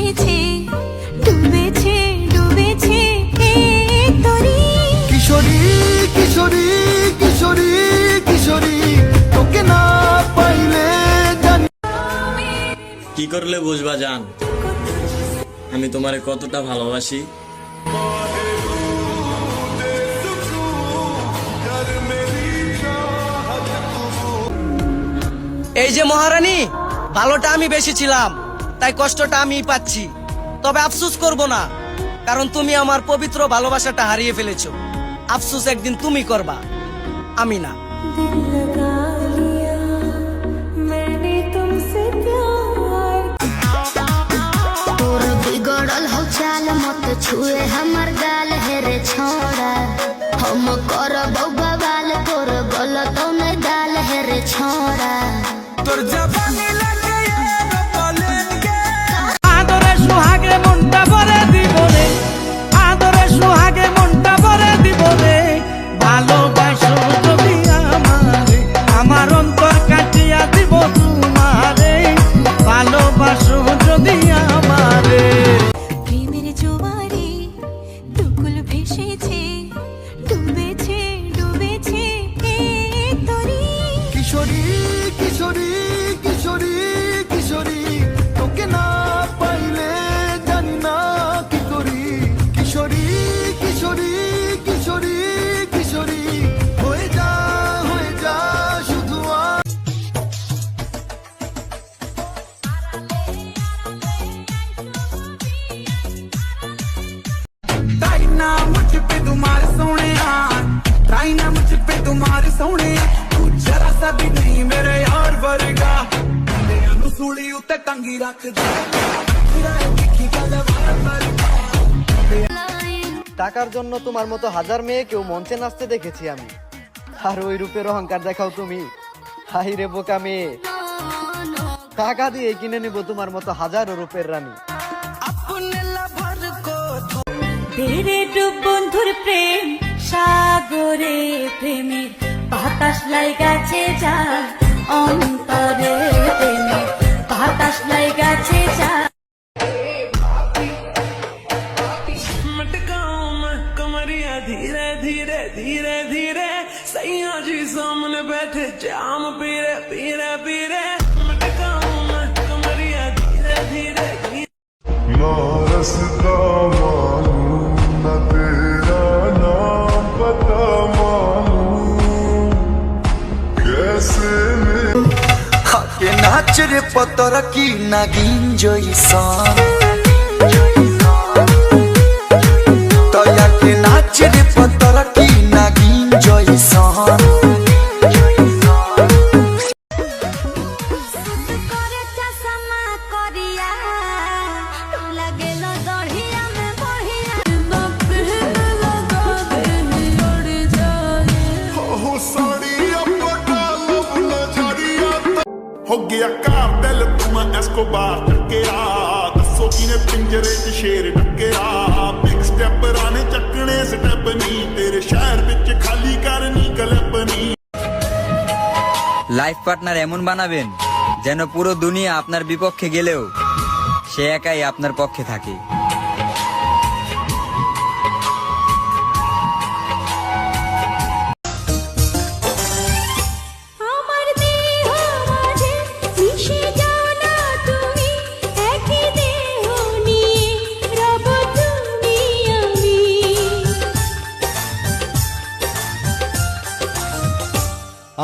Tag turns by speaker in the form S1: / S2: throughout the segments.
S1: ভেসেছে ডুবেছে ডুবেছে এই তরি।
S2: কিশোরী কিশোরী কিশোরী কিশোরী তোকে না পাইলে জানি।
S3: কি করলে বুঝবা জান আমি তোমারে কতটা ভালোবাসি।
S4: এই যে মহারানী, ভালোটা আমি বেশি ছিলাম, তাই কষ্টটা আমি পাচ্ছি। তবে আফসোস করব না, কারণ তুমি আমার পবিত্র ভালোবাসাটা হারিয়ে ফেলেছো। আফসোস একদিন তুমি করবা, আমি না।
S1: दिल लगा लिया मैंने तुमसे प्यार।
S5: तोर बिगड़ल हो चाल मत छुए हमर गाल हे रे छोड़ा। हम करब बवाल तोर गलत में डाल हे रे छोड़ा।
S2: তোর জবানি লাগে বলেন গে
S4: আদরে সুহাগে মনটা ভরে দিব রে, আদরে সুহাগে মনটা ভরে দিব রে। ভালোবাসো যদি আমারে, আমার অন্তর কাটিয়া দিব তোমারে। ভালোবাসো যদি আমারে।
S1: প্রেমের জোয়ারে দুকুল ভেসেছে ডুবেছে ডুবেছে এই তরি।
S2: কিশোরী কিশোরী কিশোরী কিশোরী তোকে না পাইলে জানি না কি করি। কিশোরী কিশোরী কিশোরী কিশোরী হয়ে যা শুধু
S6: ट्राई ना मुझ पे तुम्हारे सोने, ट्राई ना मुझ पे तुम्हारे सोने। तू जरा सा भी नहीं मेरे यार वर्गा, तेनू सूली उत्ते टंगी रख दे।
S7: টাকার জন্য তোমার মতো হাজার মেয়েকেও মঞ্চে নাচতে দেখেছি আমি, আর ওই রূপের অহংকার দেখাও তুমি। হাই রে বোকা মেয়ে, টাকা দিয়ে কিনে নিব তোমার মতো হাজারো রূপের রানী।
S1: তেরে ডুব বন্ধুর প্রেম সাগরে প্রেমের বাতাস লাইগাছে যা অন্তরে। প্রেমের বাতাস লাইগাছে যা।
S6: मटकाऊं मैं कमरिया धीरे धीरे धीरे धीरे, सैया जी सामने बैठे जाम पीरे पीरे पीरे। मटकाऊं मैं कमरिया धीरे धीरे धीरे।
S8: ना रस्ता मानूं ना तेरा नाम पता मानूं, कैसे
S2: হাকে নাচ রে পতর কি নাগিন জইসান। তয়াকে নাচ রে পতর কি নাগিন জইসান।
S1: করে চশমা করিয়া লাগেল দড়িয়া মে বহিয়া।
S8: हो साड़िया पटालो बुला झाड़िया हो गया कार दिल तुम एस्कोबार टक्केरा। दसो किने पिंजरे च शेर टक्केरा, बिग स्टेप राने चकने स्टेप नी, तेरे शहर विच खाली करनी क्लब नी।
S9: লাইফ পার্টনার এমন বানাবেন যেন পুরো দুনিয়া আপনার বিপক্ষে গেলেও সে একাই আপনার পক্ষে থাকে।
S1: আমার দেহ মাঝে মিশে যাও না তুমি, একই দেহ নিয়ে রব তুমি আমি।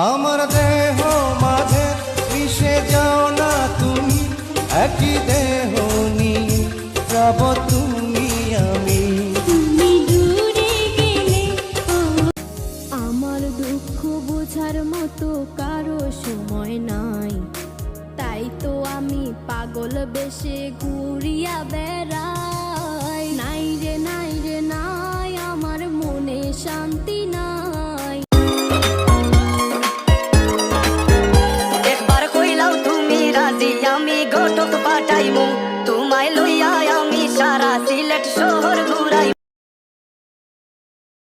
S2: আমার দেহ মাঝে মিশে যাও না তুমি, একই দেহ নিয়ে যাব তুমি আমি।
S1: তুমি দূরে গেলে আমার দুঃখ বোঝার মতো কারো সময় নাই। তাই তো আমি পাগল বেশে ঘুরিয়া বেড়াই। নাই রে নাই রে নাই, আমার মনে শান্তি নাই।